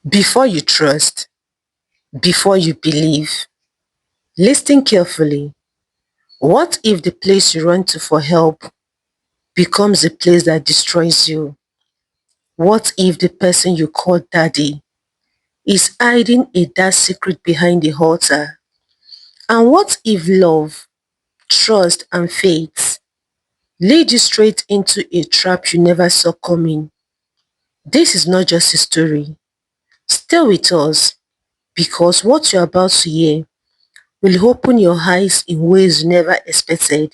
Before you trust, before you believe, listen carefully. What if the place you run to for help becomes a place that destroys you? What if the person you call daddy is hiding a dark secret behind the altar? And what if love, trust, and faith lead you straight into a trap you never saw coming? This is not just a story. Stay with us because what you're about to hear will open your eyes in ways you never expected.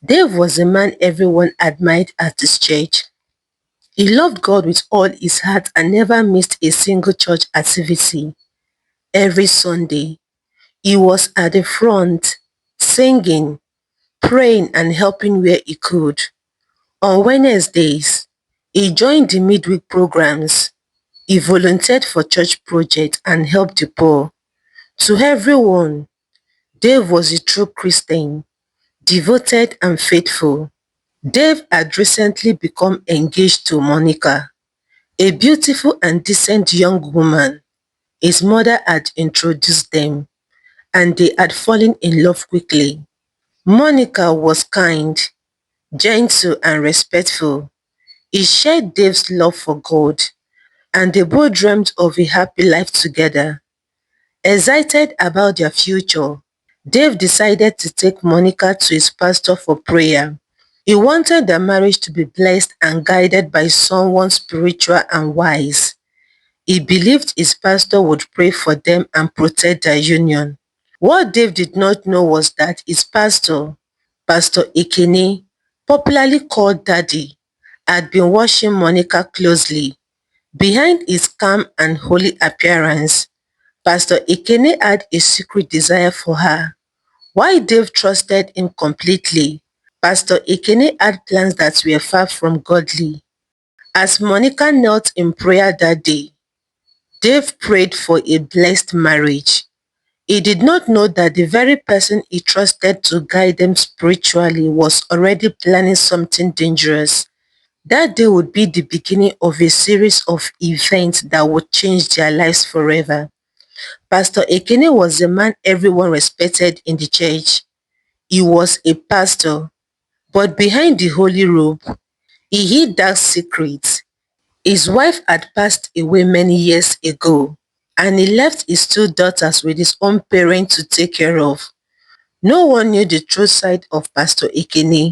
Dave was a man everyone admired at his church. He loved God with all his heart and never missed a single church activity. Every Sunday, he was at the front, singing, praying and helping where he could. On Wednesdays, he joined the midweek programs. He volunteered for church projects and helped the poor. To everyone, Dave was a true Christian, devoted and faithful. Dave had recently become engaged to Monica, a beautiful and decent young woman. His mother had introduced them, and they had fallen in love quickly. Monica was kind, gentle, and respectful. He shared Dave's love for God, and they both dreamed of a happy life together. Excited about their future, Dave decided to take Monica to his pastor for prayer. He wanted their marriage to be blessed and guided by someone spiritual and wise. He believed his pastor would pray for them and protect their union. What Dave did not know was that his pastor, Pastor Ekene, popularly called Daddy, had been watching Monica closely. Behind his calm and holy appearance, Pastor Ekene had a secret desire for her. While Dave trusted him completely, Pastor Ekene had plans that were far from godly. As Monica knelt in prayer that day, Dave prayed for a blessed marriage. He did not know that the very person he trusted to guide them spiritually was already planning something dangerous. That day would be the beginning of a series of events that would change their lives forever. Pastor Ekene was a man everyone respected in the church. He was a pastor, but behind the holy robe, he hid dark secrets. His wife had passed away many years ago, and he left his two daughters with his own parents to take care of. No one knew the true side of Pastor Ekene.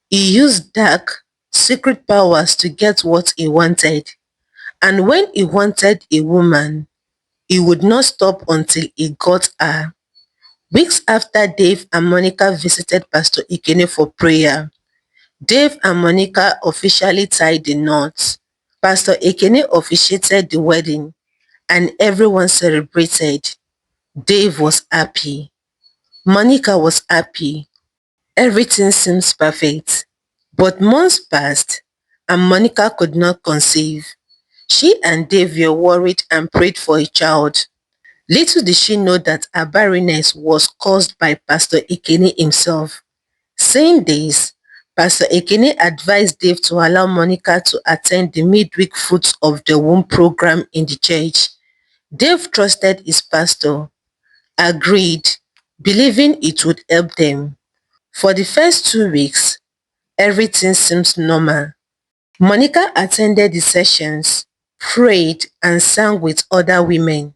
He used dark, secret powers to get what he wanted. And when he wanted a woman, he would not stop until he got her. Weeks after Dave and Monica visited Pastor Ekene for prayer, Dave and Monica officially tied the knot. Pastor Ekene officiated the wedding and everyone celebrated. Dave was happy. Monica was happy. Everything seems perfect. But months passed and Monica could not conceive. She and Dave were worried and prayed for a child. Little did she know that her barrenness was caused by Pastor Ekene himself. Saying this, Pastor Ekene advised Dave to allow Monica to attend the midweek Fruits of the Womb program in the church. Dave trusted his pastor, agreed, believing it would help them. For the first 2 weeks, everything seems normal. Monica attended the sessions, prayed, and sang with other women.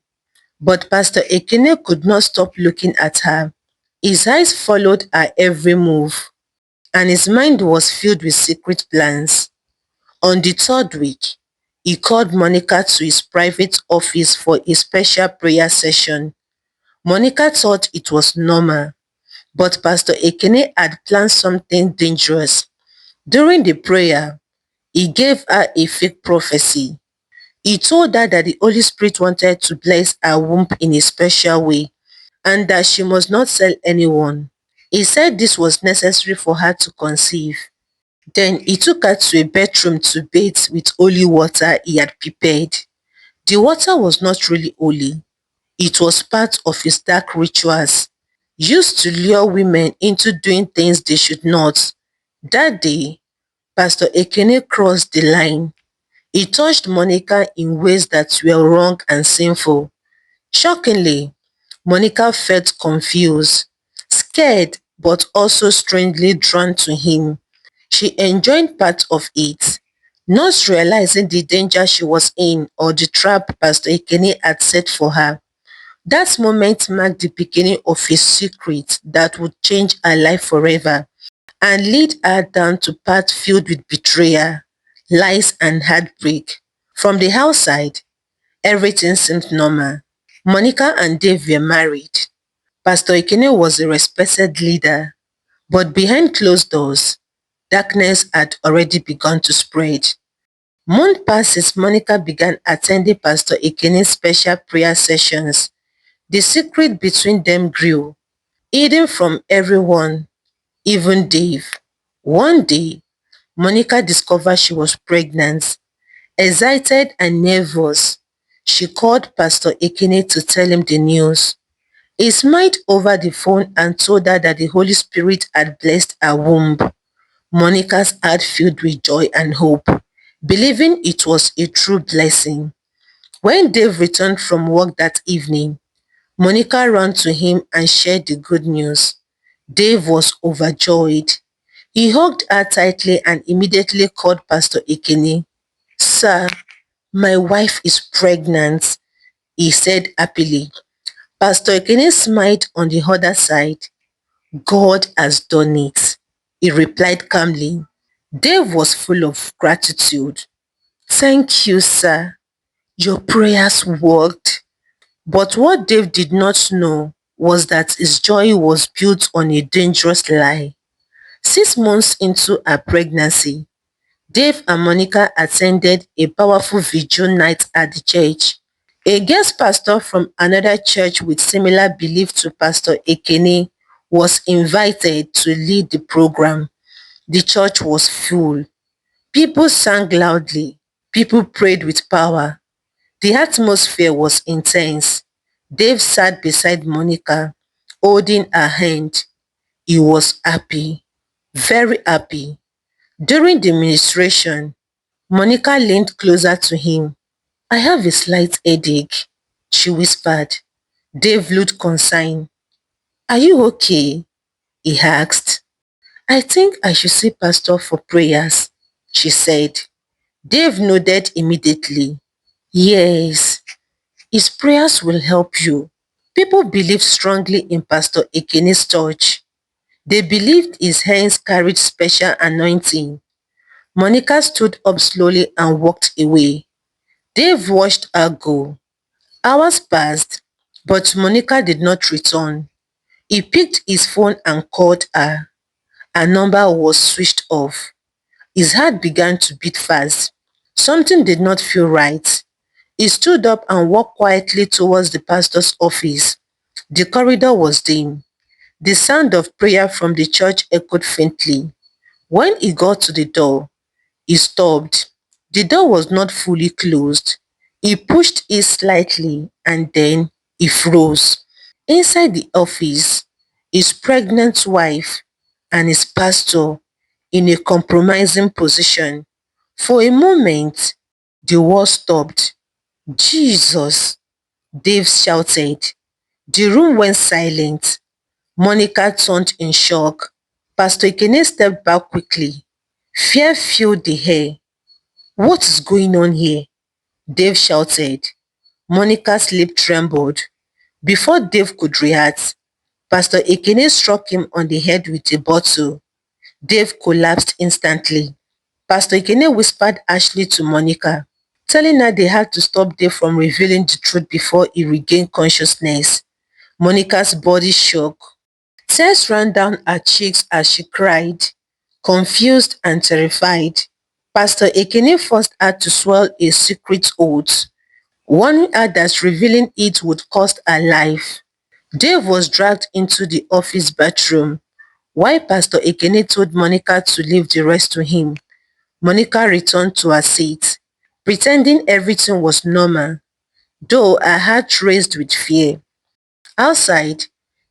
But Pastor Ekene could not stop looking at her. His eyes followed her every move, and his mind was filled with secret plans. On the third week, he called Monica to his private office for a special prayer session. Monica thought it was normal, but Pastor Ekene had planned something dangerous. During the prayer, he gave her a fake prophecy. He told her that the Holy Spirit wanted to bless her womb in a special way and that she must not tell anyone. He said this was necessary for her to conceive. Then he took her to a bedroom to bathe with holy water he had prepared. The water was not really holy. It was part of his dark rituals, used to lure women into doing things they should not. That day, Pastor Ekene crossed the line. It touched Monica in ways that were wrong and sinful. Shockingly, Monica felt confused, scared, but also strangely drawn to him. She enjoyed part of it, not realizing the danger she was in or the trap Pastor Ekene had set for her. That moment marked the beginning of a secret that would change her life forever and lead her down to path filled with betrayal, lies and heartbreak. From the outside, everything seemed normal. Monica and Dave were married. Pastor Ekene was a respected leader, but behind closed doors, darkness had already begun to spread. Months passed since Monica began attending Pastor Ekene's special prayer sessions. The secret between them grew, hidden from everyone, even Dave. One day, Monica discovered she was pregnant. Excited and nervous, she called Pastor Ekene to tell him the news. He smiled over the phone and told her that the Holy Spirit had blessed her womb. Monica's heart filled with joy and hope, believing it was a true blessing. When Dave returned from work that evening, Monica ran to him and shared the good news. Dave was overjoyed. He hugged her tightly and immediately called Pastor Ekene. "Sir, my wife is pregnant," he said happily. Pastor Ekene smiled on the other side. "God has done it," he replied calmly. Dave was full of gratitude. "Thank you, sir. Your prayers worked." But what Dave did not know was that his joy was built on a dangerous lie. 6 months into her pregnancy, Dave and Monica attended a powerful vigil night at the church. A guest pastor from another church with similar belief to Pastor Ekene was invited to lead the program. The church was full. People sang loudly. People prayed with power. The atmosphere was intense. Dave sat beside Monica, holding her hand. He was happy, very happy. During the ministration, Monica leaned closer to him. "I have a slight headache," she whispered. Dave looked concerned. "Are you okay?" he asked. "I think I should see Pastor for prayers," she said. Dave nodded immediately. "Yes, his prayers will help you." People believed strongly in Pastor Ekene's church. They believed his hands carried special anointing. Monica stood up slowly and walked away. Dave watched her go. Hours passed, but Monica did not return. He picked his phone and called her. Her number was switched off. His heart began to beat fast. Something did not feel right. He stood up and walked quietly towards the pastor's office. The corridor was dim. The sound of prayer from the church echoed faintly. When he got to the door, he stopped. The door was not fully closed. He pushed it slightly and then he froze. Inside the office, his pregnant wife and his pastor in a compromising position. For a moment, the war stopped. "Jesus!" Dave shouted. The room went silent. Monica turned in shock. Pastor Ekene stepped back quickly. Fear filled the air. "What is going on here?" Dave shouted. Monica's lip trembled. Before Dave could react, Pastor Ekene struck him on the head with a bottle. Dave collapsed instantly. Pastor Ekene whispered harshly to Monica, telling her they had to stop Dave from revealing the truth before he regained consciousness. Monica's body shook. Tears ran down her cheeks as she cried, confused and terrified. Pastor Ekene forced her to swallow a secret oath, warning her that revealing it would cost her life. Dave was dragged into the office bathroom, while Pastor Ekene told Monica to leave the rest to him. Monica returned to her seat, pretending everything was normal, though her heart raced with fear. Outside,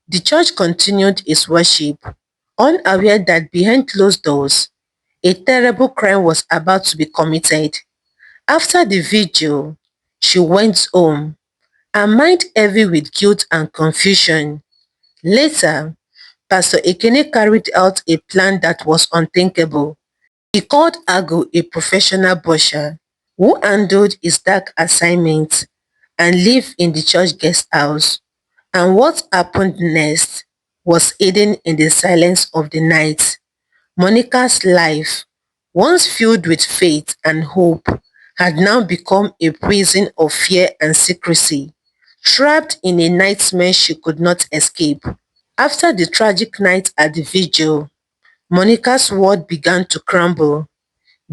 the church continued its worship, unaware that behind closed doors, a terrible crime was about to be committed. After the vigil, she went home, her mind heavy with guilt and confusion. Later, Pastor Ekene carried out a plan that was unthinkable. He called Agu a professional butcher who handled his dark assignments and lived in the church guest house. And what happened next was hidden in the silence of the night. Monica's life, once filled with faith and hope, had now become a prison of fear and secrecy, trapped in a nightmare she could not escape. After the tragic night at the vigil, Monica's world began to crumble.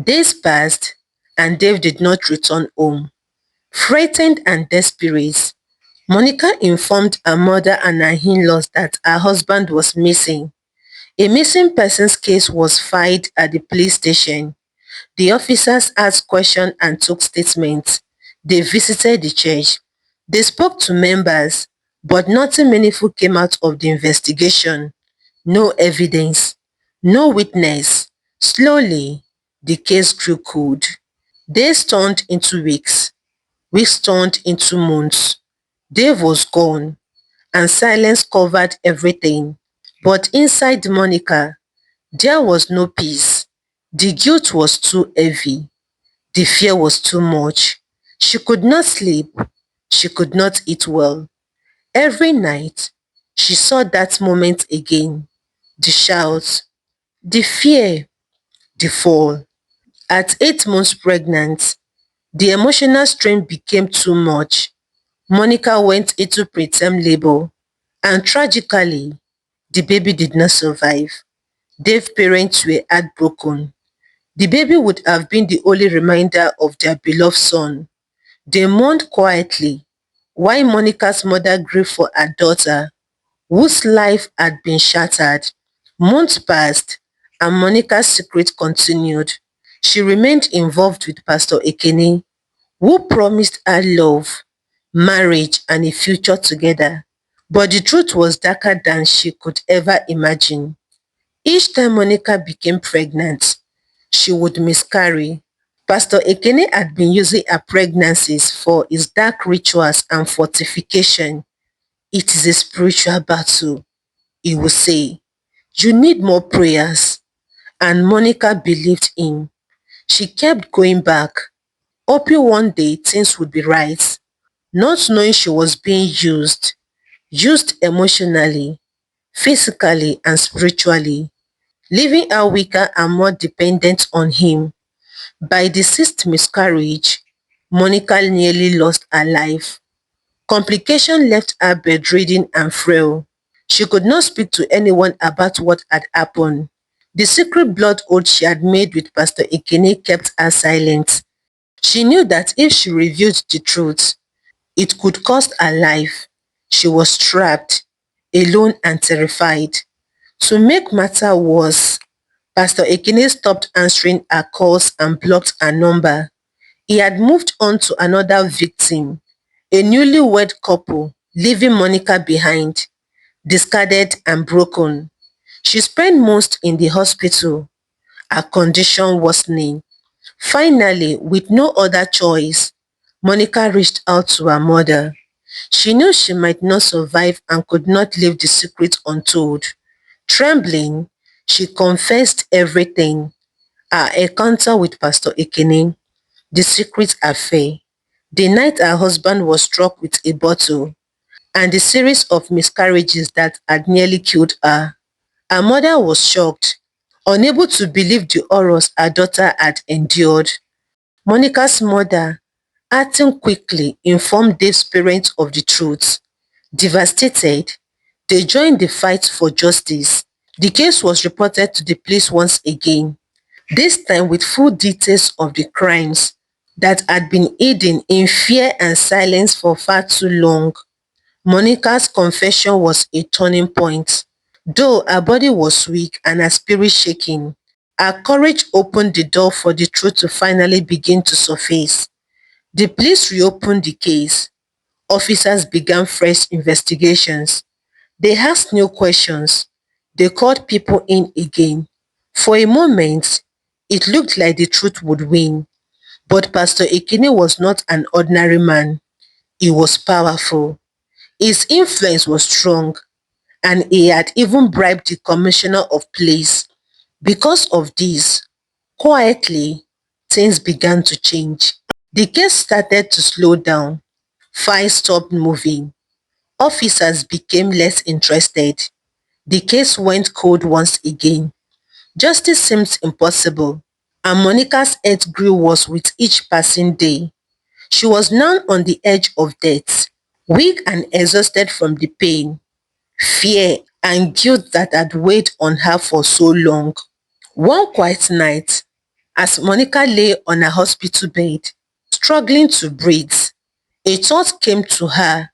Days passed, and Dave did not return home. Frightened and desperate, Monica informed her mother and her in-laws that her husband was missing. A missing persons case was filed at the police station. The officers asked questions and took statements. They visited the church. They spoke to members, but nothing meaningful came out of the investigation. No evidence, no witness. Slowly, the case grew cold. Days turned into weeks. Weeks turned into months. Dave was gone, and silence covered everything. But inside Monica, there was no peace. The guilt was too heavy. The fear was too much. She could not sleep. She could not eat well. Every night, she saw that moment again. The shouts, the fear, the fall. At 8 months pregnant, the emotional strain became too much. Monica went into preterm labor, and tragically, the baby did not survive. Dave's parents were heartbroken. The baby would have been the only reminder of their beloved son. They mourned quietly, while Monica's mother grieved for her daughter, whose life had been shattered. Months passed, and Monica's secret continued. She remained involved with Pastor Ekene, who promised her love, marriage, and a future together. But the truth was darker than she could ever imagine. Each time Monica became pregnant, she would miscarry. Pastor Ekene had been using her pregnancies for his dark rituals and fortification. It is a spiritual battle, he would say. You need more prayers. And Monica believed him. She kept going back, hoping one day things would be right, not knowing she was being used emotionally, physically, and spiritually, leaving her weaker and more dependent on him. By the sixth miscarriage, Monica nearly lost her life. Complication left her bedridden and frail. She could not speak to anyone about what had happened. The secret blood oath she had made with Pastor Ekene kept her silent. She knew that if she revealed the truth, it could cost her life. She was trapped, alone and terrified. To make matter worse, Pastor Ekene stopped answering her calls and blocked her number. He had moved on to another victim, a newlywed couple, leaving Monica behind, discarded and broken. She spent months in the hospital, her condition worsening. Finally, with no other choice, Monica reached out to her mother. She knew she might not survive and could not leave the secret untold. Trembling, she confessed everything: her encounter with Pastor Ekene, the secret affair, the night her husband was struck with a bottle, and the series of miscarriages that had nearly killed her. Her mother was shocked, unable to believe the horrors her daughter had endured. Monica's mother, acting quickly, informed Dave's parents of the truth. Devastated, they joined the fight for justice. The case was reported to the police once again, this time with full details of the crimes that had been hidden in fear and silence for far too long. Monica's confession was a turning point. Though her body was weak and her spirit shaking, her courage opened the door for the truth to finally begin to surface. The police reopened the case. Officers began fresh investigations. They asked new questions. They called people in again. For a moment, it looked like the truth would win. But Pastor Ekene was not an ordinary man. He was powerful. His influence was strong, and he had even bribed the commissioner of police. Because of this, quietly, things began to change. The case started to slow down. Files stopped moving. Officers became less interested. The case went cold once again. Justice seemed impossible, and Monica's head grew worse with each passing day. She was now on the edge of death, weak and exhausted from the pain, fear, and guilt that had weighed on her for so long. One quiet night, as Monica lay on her hospital bed, struggling to breathe, a thought came to her,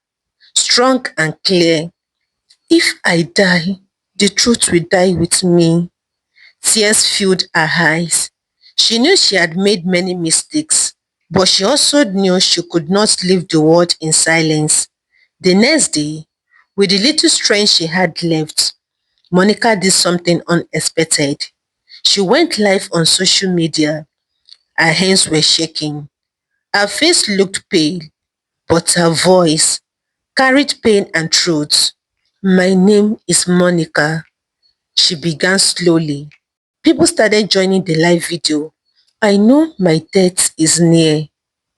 strong and clear. If I die, the truth will die with me. Tears filled her eyes. She knew she had made many mistakes, but she also knew she could not leave the world in silence. The next day, with the little strength she had left, Monica did something unexpected. She went live on social media. Her hands were shaking. Her face looked pale, but her voice carried pain and truth. My name is Monica, she began slowly. People started joining the live video. I know my death is near,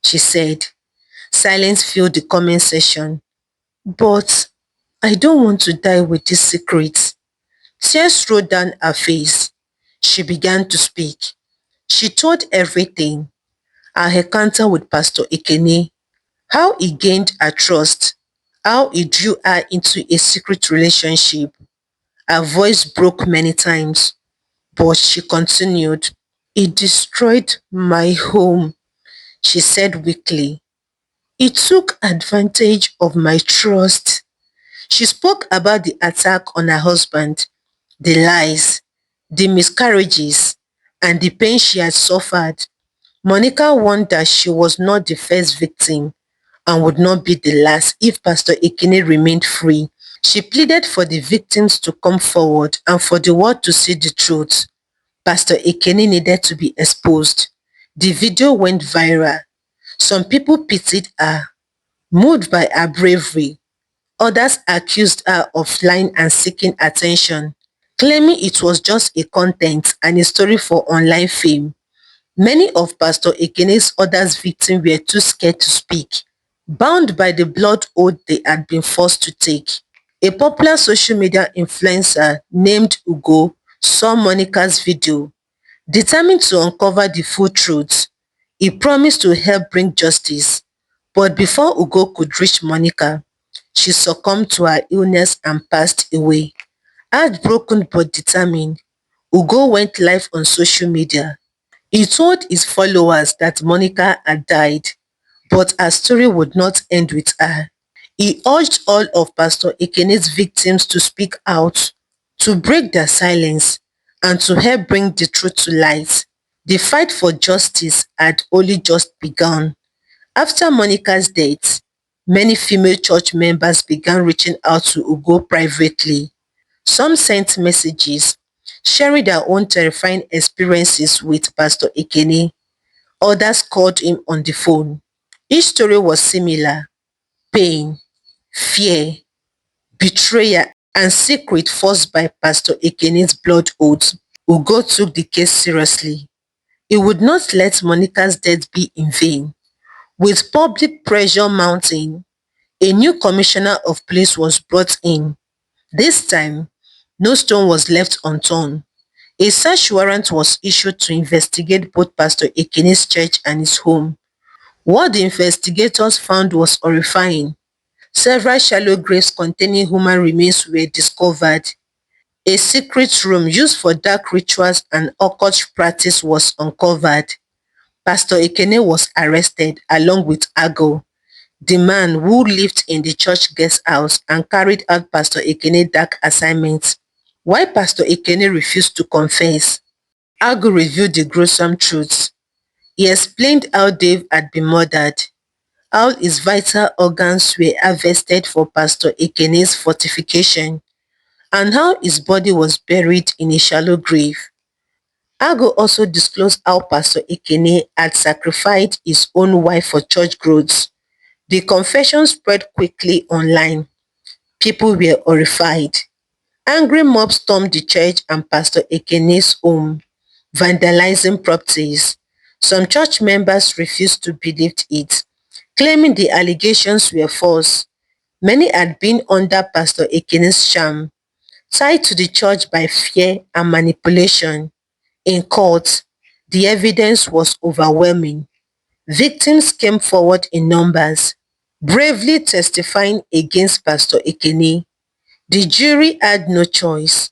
she said. Silence filled the comment section. But I don't want to die with this secret. Tears rolled down her face. She began to speak. She told everything. Her encounter with Pastor Ekene, how he gained her trust, how he drew her into a secret relationship. Her voice broke many times, but she continued. It destroyed my home, she said weakly. It took advantage of my trust. She spoke about the attack on her husband, the lies, the miscarriages, and the pain she had suffered. Monica warned that she was not the first victim and would not be the last if Pastor Ekene remained free. She pleaded for the victims to come forward and for the world to see the truth. Pastor Ekene needed to be exposed. The video went viral. Some people pitied her, moved by her bravery. Others accused her of lying and seeking attention, claiming it was just a content and a story for online fame. Many of Pastor Ekene's other victims were too scared to speak, bound by the blood oath they had been forced to take. A popular social media influencer named Ugo saw Monica's video. Determined to uncover the full truth, he promised to help bring justice. But before Ugo could reach Monica, she succumbed to her illness and passed away. Heartbroken but determined, Ugo went live on social media. He told his followers that Monica had died, but her story would not end with her. He urged all of Pastor Ekene's victims to speak out, to break their silence, and to help bring the truth to light. The fight for justice had only just begun. After Monica's death, many female church members began reaching out to Ugo privately. Some sent messages, sharing their own terrifying experiences with Pastor Ekene. Others called him on the phone. Each story was similar: pain, fear, betrayal, and secret forced by Pastor Ekene's blood oath. Ugo took the case seriously. He would not let Monica's death be in vain. With public pressure mounting, a new commissioner of police was brought in. This time, no stone was left unturned. A search warrant was issued to investigate both Pastor Ekene's church and his home. What the investigators found was horrifying. Several shallow graves containing human remains were discovered. A secret room used for dark rituals and occult practice was uncovered. Pastor Ekene was arrested along with Ago, the man who lived in the church guest house and carried out Pastor Ekene's dark assignments. Why Pastor Ekene refused to confess? Ago revealed the gruesome truth. He explained how Dave had been murdered, how his vital organs were harvested for Pastor Ekene's fortification, and how his body was buried in a shallow grave. Ago also disclosed how Pastor Ekene had sacrificed his own wife for church growth. The confession spread quickly online. People were horrified. Angry mobs stormed the church and Pastor Ekene's home, vandalizing properties. Some church members refused to believe it, claiming the allegations were false. Many had been under Pastor Ekene's charm, tied to the church by fear and manipulation. In court, the evidence was overwhelming. Victims came forward in numbers, bravely testifying against Pastor Ekene. The jury had no choice.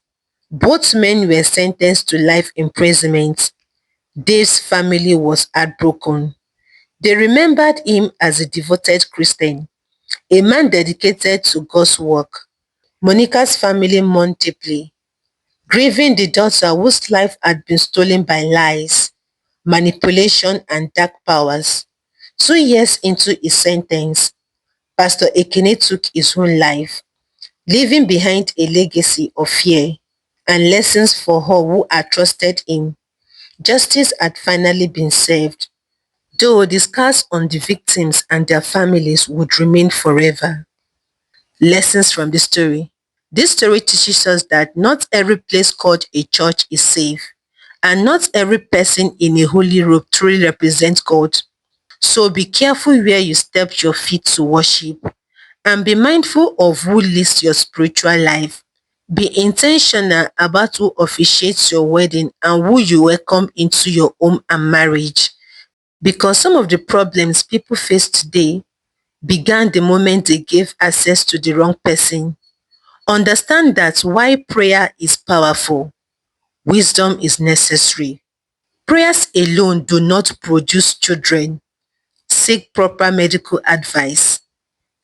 Both men were sentenced to life imprisonment. Dave's family was heartbroken. They remembered him as a devoted Christian, a man dedicated to God's work. Monica's family mourned deeply, grieving the daughter whose life had been stolen by lies, manipulation, and dark powers. 2 years into his sentence, Pastor Ekene took his own life, leaving behind a legacy of fear and lessons for all who had trusted him. Justice had finally been served, though the scars on the victims and their families would remain forever. Lessons from the story. This story teaches us that not every place called a church is safe, and not every person in a holy robe truly represents God. So be careful where you step your feet to worship, and be mindful of who leads your spiritual life. Be intentional about who officiates your wedding and who you welcome into your home and marriage. Because some of the problems people face today began the moment they gave access to the wrong person. Understand that while prayer is powerful, wisdom is necessary. Prayers alone do not produce children. Seek proper medical advice.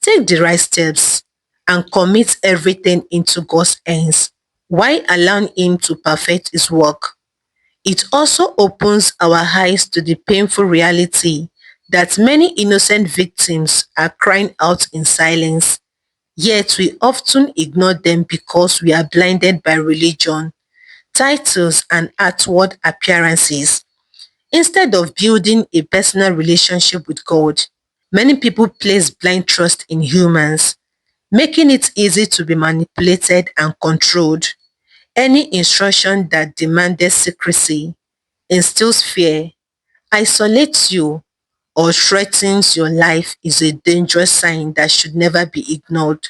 Take the right steps and commit everything into God's hands while allowing Him to perfect His work. It also opens our eyes to the painful reality that many innocent victims are crying out in silence, yet we often ignore them because we are blinded by religion, titles, and outward appearances. Instead of building a personal relationship with God, many people place blind trust in humans, making it easy to be manipulated and controlled. Any instruction that demanded secrecy, instills fear, isolates you, or threatens your life is a dangerous sign that should never be ignored.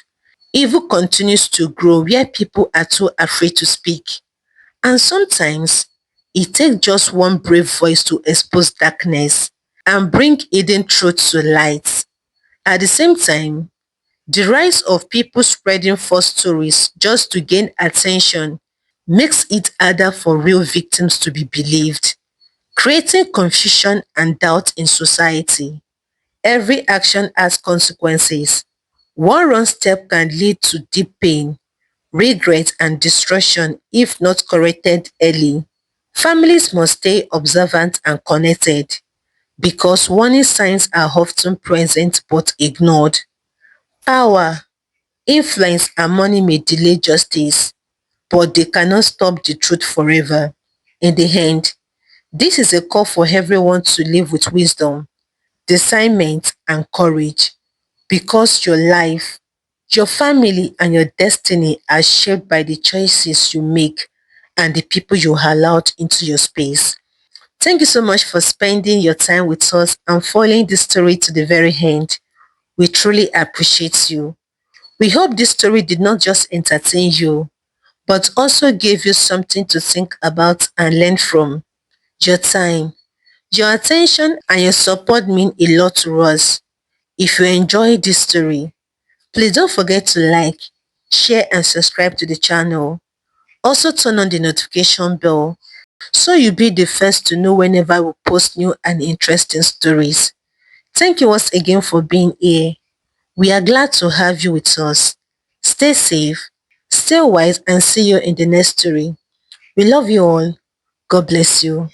Evil continues to grow where people are too afraid to speak. And sometimes it takes just one brave voice to expose darkness and bring hidden truth to light. At the same time, the rise of people spreading false stories just to gain attention makes it harder for real victims to be believed, creating confusion and doubt in society. Every action has consequences. One wrong step can lead to deep pain, regret, and destruction if not corrected early. Families must stay observant and connected because warning signs are often present but ignored. Power, influence, and money may delay justice, but they cannot stop the truth forever. In the end, this is a call for everyone to live with wisdom, discernment, and courage because your life, your family, and your destiny are shaped by the choices you make and the people you allowed into your space. Thank you so much for spending your time with us and following this story to the very end. We truly appreciate you. We hope this story did not just entertain you, but also gave you something to think about and learn from. Your time, your attention, and your support mean a lot to us. If you enjoy this story, please don't forget to like, share, and subscribe to the channel. Also turn on the notification bell so you'll be the first to know whenever we post new and interesting stories. Thank you once again for being here. We are glad to have you with us. Stay safe, stay wise, and see you in the next story. We love you all. God bless you.